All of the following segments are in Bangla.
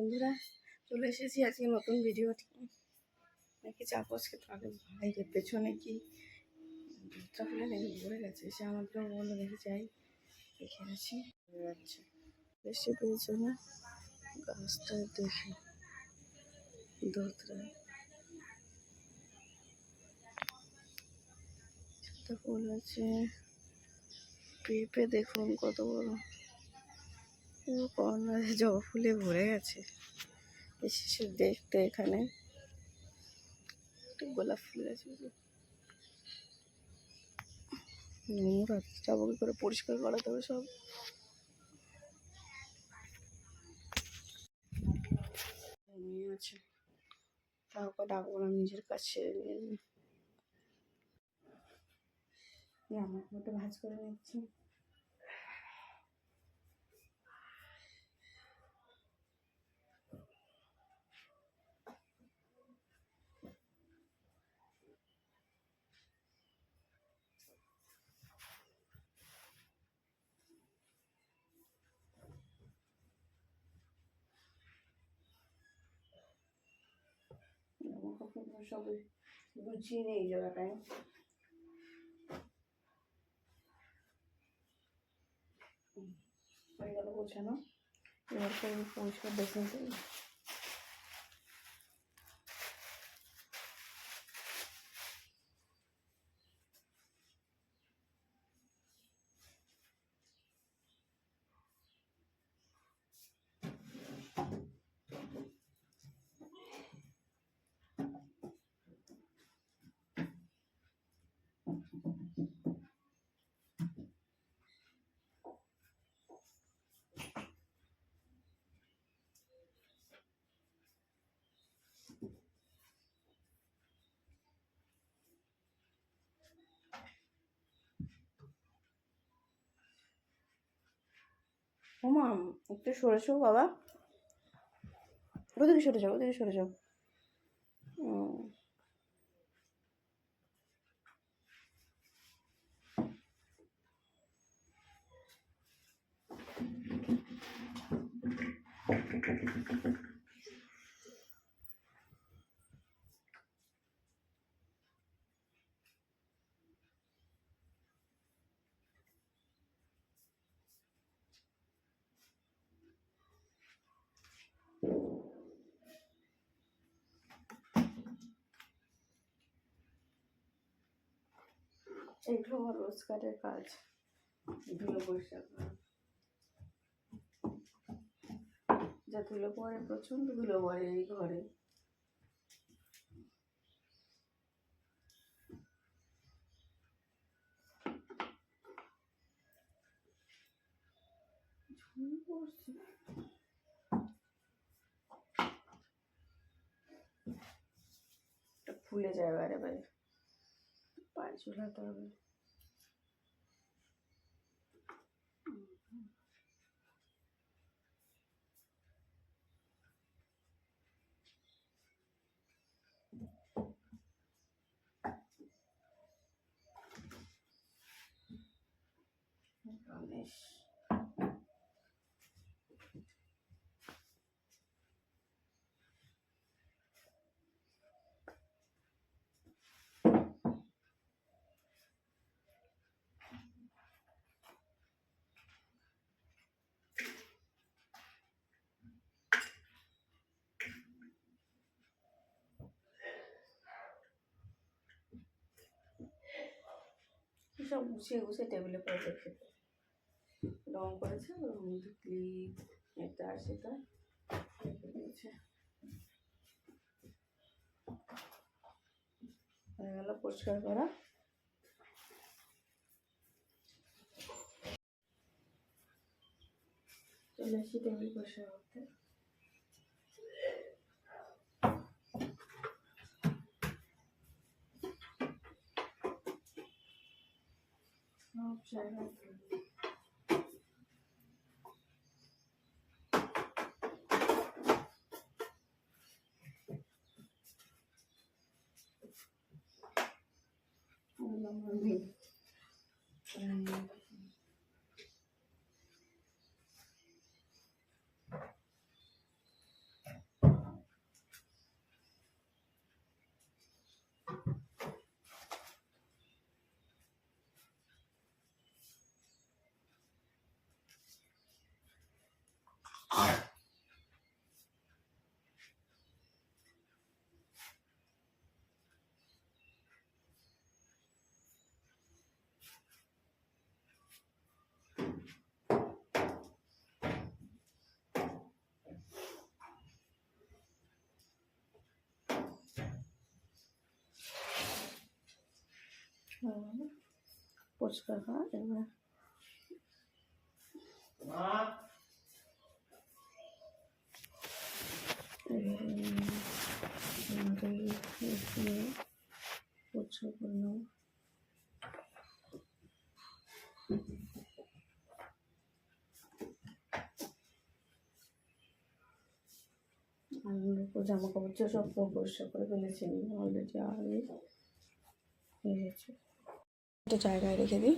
বন্ধুরা, চলে এসেছি আজকে নতুন ভিডিও নাকি চাপসকে তো আগে ভাইয়ের পেছনে কি দুধটা ফেলে নাকি ভরে গেছে, সে আমাকে বললো দেখে যাই, দেখে আছি যাচ্ছে বেশি পেছনে গাছটা দেখে দুধটা ফুল আছে। পেঁপে দেখুন কত বড়, কর্নারে জবা ফুলে ভরে গেছে। এসে দেখতে এখানে গোলাপ ফুল আছে, নোংরা যাবো কি করে, পরিষ্কার করাতে হবে সব। মেয়ে আছে, তারপর ডাকবো না, নিজের কাজ ছেড়ে নিয়ে আমার মতো ভাজ করে নিচ্ছি। সব গুছিয়ে নেই এই জায়গাটায়। হয়ে গেল গোছানো, এবার করে পরিষ্কার বেসিন করি। ওমা একটু সরেছো বাবা, ওদিকে সরে যাও, ওদিকে সরে যাও। এইগুলো আমার রোজগারের কাজ, ধুলো পরিষ্কার করা। যা ধুলো পড়ে, প্রচন্ড ধুলো পড়ে এই ঘরে। ফুলে যায় বারে বারে, পায়ে চুলাতে হবে। গণেশ সব গুছিয়ে গুছিয়ে টেবিলে পরে রেখে রং করেছে, ওর মধ্যে ক্লিপ এটা সেটা রেখে দিয়েছে। হয়ে গেল পরিষ্কার করা। চলে এসে টেবিল পরিষ্কার করতে। সব জায়গায় পরিষ্কার করা এবার পরিষ্কার করে নেব। জামা কাপড় সব পরিষ্কার করে ফেলেছি অলরেডি, আগে হয়ে গেছে। একটা জায়গায় রেখে দিই,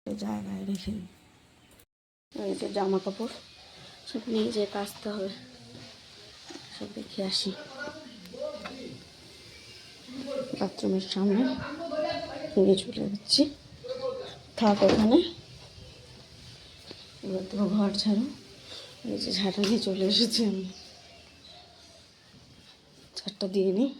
জায়গায় রেখে দিই। এই যে জামা কাপড় সব নিয়ে যেয়ে কাচতে হবে, সব দেখে আসি। বাথরুমের সামনে নিয়ে চলে যাচ্ছি, থাক ওখানে। এবার তো ঘর ঝাড়ু, এই যে ঝাঁটা নিয়ে চলে এসেছি আমি, ঝাঁটটা দিয়ে নিই।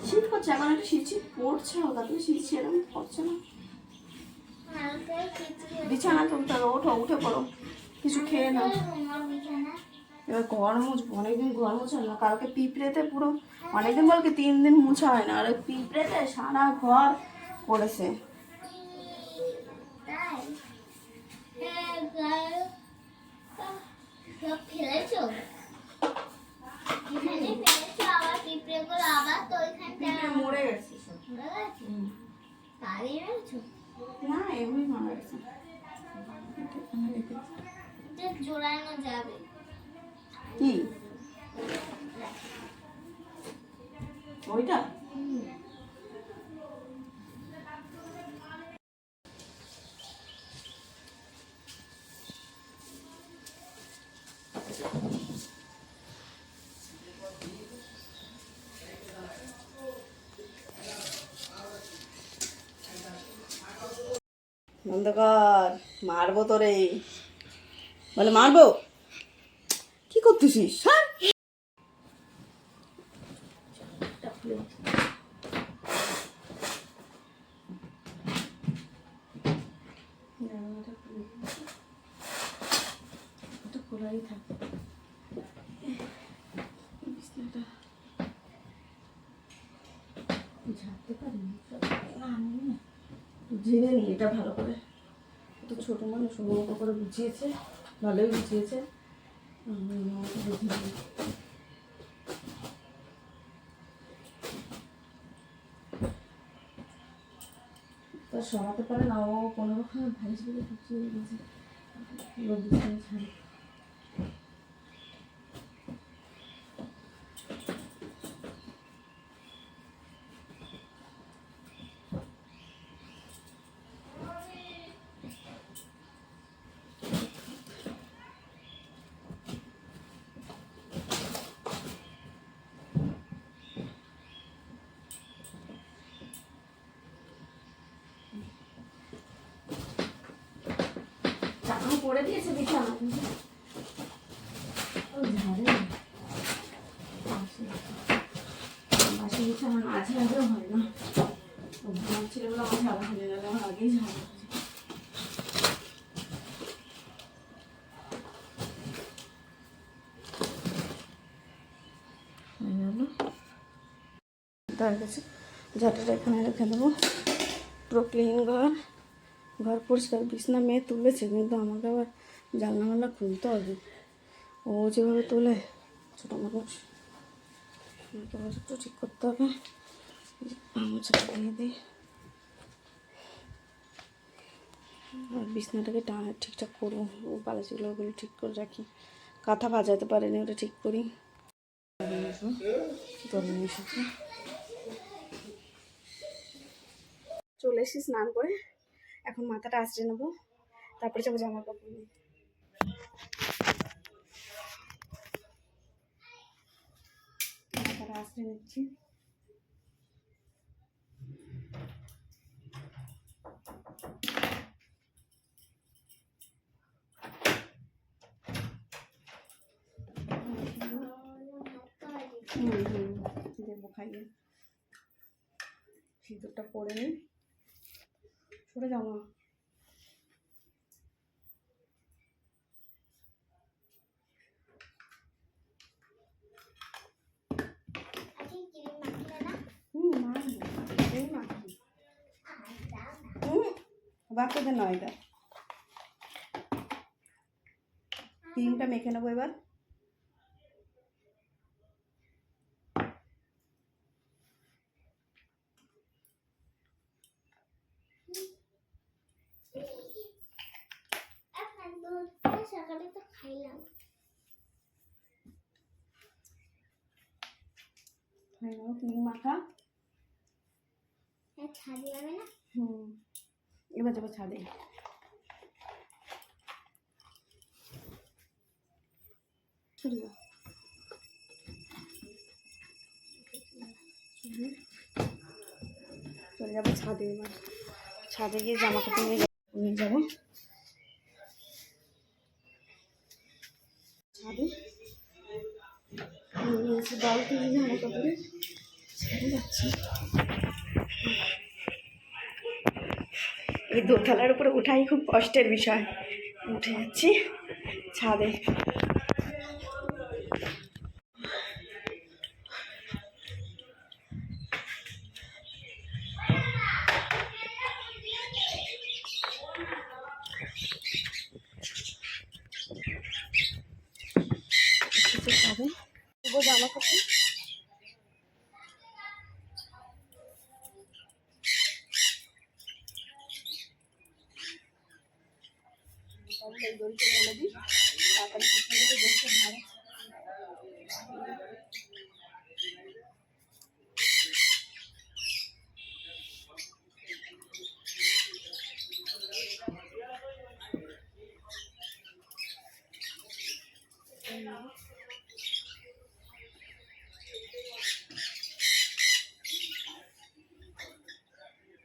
শীত করছে এখন, একটা শীত শীত পড়ছে, ওটা তো শীত সেরকম পড়ছে না। বিছানা তুলতে হবে, ওঠো, উঠে পড়ো, কিছু খেয়ে নাও। এবার ঘর মুছবো, অনেকদিন ঘর মুছা না। কালকে পিঁপড়েতে পুরো, অনেকদিন বলকে 3 দিন মুছা হয় না, আর ওই পিঁপড়েতে সারা ঘর করেছে। মরে গেছে না, এমনি মারা গেছে। জোড়ানো যাবে কি ওইটা? নন্দকর, মারবো তোরে, বলে মারবো। কি করতেছিস? খোলাই থাকে, ঝাড়তে পারি ঝেড়ে নি এটা ভালো করে। তো ছোটো মানুষ মতো করে বুঝিয়েছে, ভালোই বুঝিয়েছে। তো সরাতে পারে না, ও কোনো রকমের ভাইস বলে ঢুকিয়ে গেছে। ছাড়ে করে দিয়েছে বিছানা, বাসি বিছানা না ঝাড়লেও হয় না। ছিল বলে আমার ঝাড়া হয়ে গেল, আমার আগেই ঝাড়া হয়ে গেল। তার কাছে ঝাঁটাটা এখানে রেখে দেবো। পুরো ক্লিন ঘর, ঘর পরিষ্কার। বিছনা মেয়ে তুলেছে, কিন্তু আমাকে আবার জানলা খুলতে হবে। ও যেভাবে তোলে, ছোটো মানুষ, আমাকে একটু ঠিক করতে হবে। মোছাটা দিয়ে দিই, আর বিছনাটাকে ঠিকঠাক করবো, বালিশগুলো ওগুলো ঠিক করে রাখি, কাঁথা ভাজাতে পারিনি, ওটা ঠিক করি। চলে এসেছি স্নান করে, এখন মাথাটা আঁচড়ে নেবো, তারপরে যাবো জামা কাপড় নিয়ে। মাথাটা আঁচড়ে নিচ্ছি। দেবো খাইয়ে, সিঁদুরটা পরে নিই। সরে যাও না। বাচ্চাদের নয়, এটা ক্রিমটা মেখে নেবো এবার। সকালে তো খাইলাম, ক্রিম মাখা ছাড়ি যাবে না। এবার যাবো ছাদে। চলে যাবো ছাদে, এবার ছাদে গিয়ে জামা কাপড় নিয়ে যাবো। ছাদে বালতি জামা কাপড়ে ছেড়ে যাচ্ছি। এই দোতলার উপরে ওঠাই খুব কষ্টের বিষয়, উঠে যাচ্ছি ছাদে। ছাদে জামা কাপড় দড়িতে মেলে দিই, তাড়াতাড়ি শুকিয়ে দেবে, দড়িতে ভাড়া।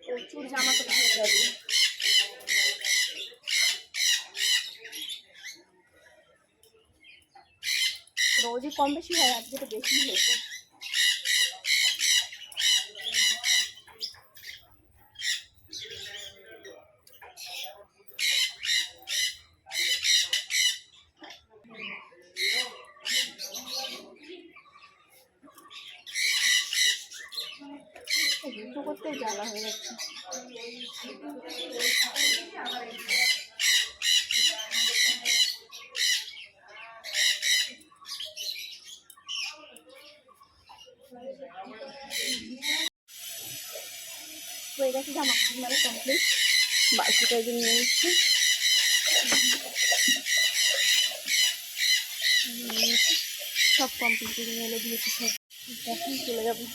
প্রচুর জামা কাপড় হয়ে যাবে। রোজই কম বেশি হয়, আজকে তো বেশি হয়েছে। দুটো করতেও জ্বালা হয়ে যাচ্ছে। হয়ে গেছে জামা কাপড় মেলা কমপ্লিট, বালতিটা একদিন নিয়ে নিচ্ছি। সব কমপ্লিট করে মেলে দিয়েছি সব, এখন চলে যাবো।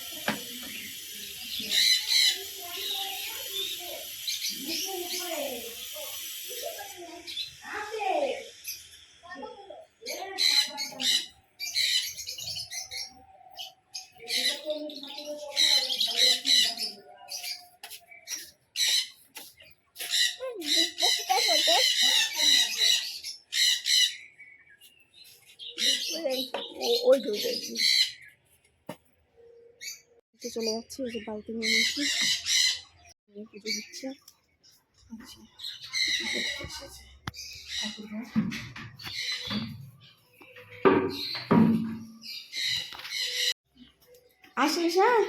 ওই চলে যাচ্ছে, ওই যে বালতি নিয়ে নিয়েছি, পুজো দিচ্ছে। আসিস, হ্যাঁ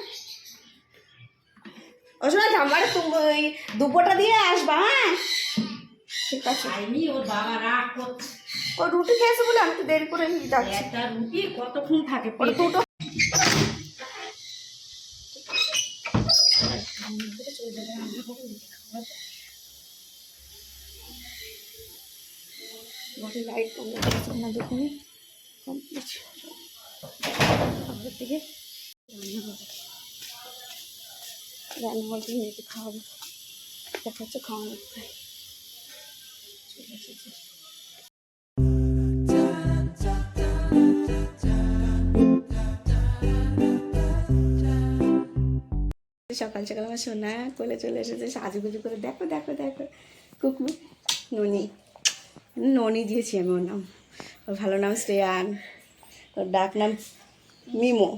ওই সময় জামাটা তুমি দুপোটা দিয়ে আসবা। হ্যাঁ ঠিক আছে। ওর বাবা রাগ করছে, ও রুটি খেয়েছে বলে আমি তো দেরি করে যাচ্ছি। একটা রুটি কতক্ষণ থাকে ওটা দুটো ঘরে লাইট বন্ধ করেছে না দেখুন, কমপ্লিট। খাবারের দিকে রান্না হবে, রান্না বলতে মেয়েকে খাওয়াবো, দেখা হচ্ছে খাওয়ানো প্রায় চলে এসেছে। সকাল সকাল আমার সোনা কোলে চলে এসেছে সাজুগুজু করে, দেখো দেখো দেখো কুকু ননি, ননি দিয়েছি আমি ওর নাম, ওর ভালো নাম শ্রেয়ান, ওর ডাক নাম মিমো।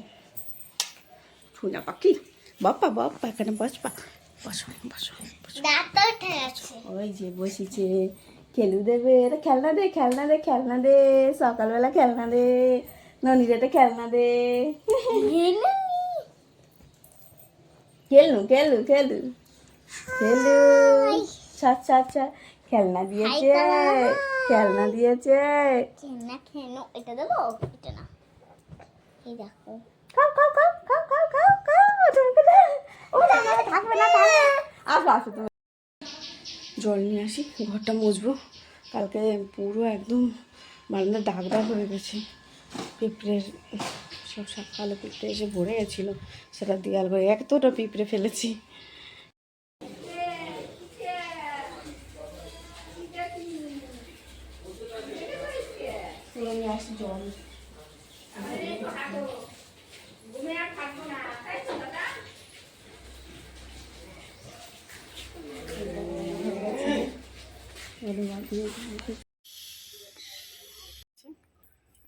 ফুনা পাখি বাপ্পা বাপ্পা এখানে বসবা, বসো বসো বসো। দাঁতটা উঠে গেছে। ওই যে বসেছে, খেলু দেবে, এটা খেলনা দে খেলনা দে খেলনা দে, সকালবেলা খেলনা দে, ননির এটা খেলনা দে। খেলু খেলু খেলু খেলু, আচ্ছা আচ্ছা খেলনা দিয়েছে, খেলনা দিয়েছে। না কেন এটা দেবো, এটা না, এই দেখো। খাও খাও খাও খাও খাও খাও খাও, তুমি খেলে ও না থাকবে না থাকবে। আসো আসো তুমি, জল নিয়ে আসি, ঘরটা মুছবো, কালকে পুরো একদম বারান্দা দাগ দাগ হয়ে গেছে, পিঁপড়ের সব সকালে পিঁপড়ে এসে ভরে গেছিলো, সেটা দেয়াল করে এতটা পিঁপড়ে ফেলেছি। নিয়ে আসি জল,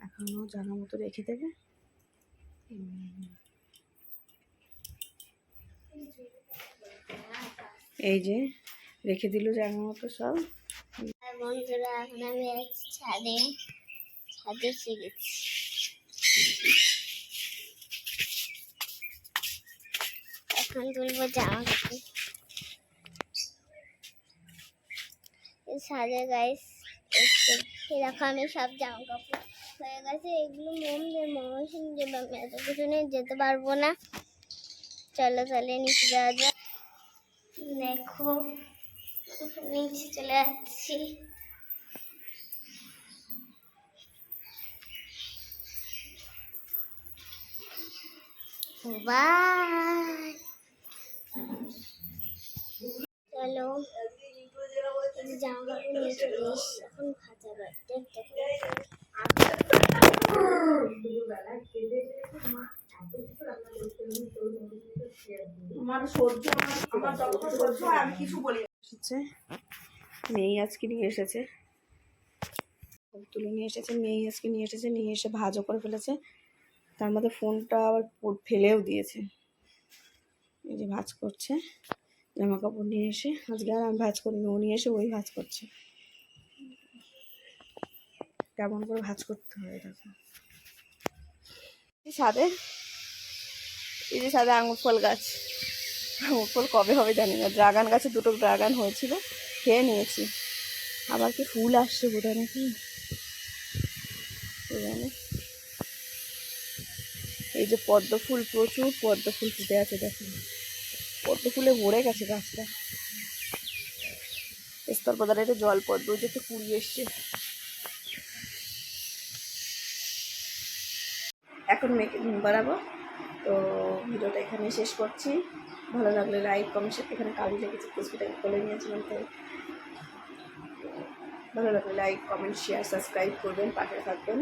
এখনো জায়গা মতো রেখে দেবে। এই যে রেখে দিল জায়গা মতো সব। আর বন্ধুরা এখন আমি ছাদে ছাদে এসে গেছি। এখন তুলবো জামা কাপড় ছাদে গাইস, এরকম আমি সব জামা কাপড় হয়ে গেছে, এগুলো মোম দিয়ে মমসিন দেবে, আমি এত কিছু নিয়ে যেতে পারবো না। চলো চলে নিচে যাওয়া যাক। দেখো নিচে চলে যাচ্ছি। বাই, চলো জামা কাপড় নিয়ে চলে এসছি, এখন ভাজা বাড়তে মেয়ে আজকে নিয়ে এসেছে, তুলে নিয়ে এসেছে, মেয়ে আজকে নিয়ে এসেছে, নিয়ে এসে ভাজও করে ফেলেছে, তার মধ্যে ফোনটা আবার ফেলেও দিয়েছে। এই যে ভাজ করছে, জামা কাপড় নিয়ে এসে, আজকে আর আমি ভাজ করিনি, ও নিয়ে এসে ওই ভাজ করছে। কেমন করে ভাজ করতে হয় দেখো। ছাদে এই যে ছাদে আঙুর ফল গাছ, আঙুর ফল কবে হবে জানি না, ড্রাগন গাছে দুটো ড্রাগন হয়েছিল, খেয়ে নিয়েছি, আবার কি ফুল আসছে বোধহয় নাকি জানে। এই যে পদ্ম ফুল, প্রচুর পদ্ম ফুল ফুটে আছে, দেখুন পদ্ম ফুলে ভরে গেছে গাছটা। স্তর পদারে জল পদ্ম যেতে কুড়িয়ে এসছে। এখন মেয়েকে ঘুম পাড়াবো, তো ভিডিওটা এখানে শেষ করছি। ভালো লাগলে লাইক কমেন্ট, এখানে কালি লেগেছে কিছুটাকে খুলে নিয়েছিলাম, তাই ভালো লাগলে লাইক কমেন্ট শেয়ার সাবস্ক্রাইব করবেন, পাশে থাকবেন।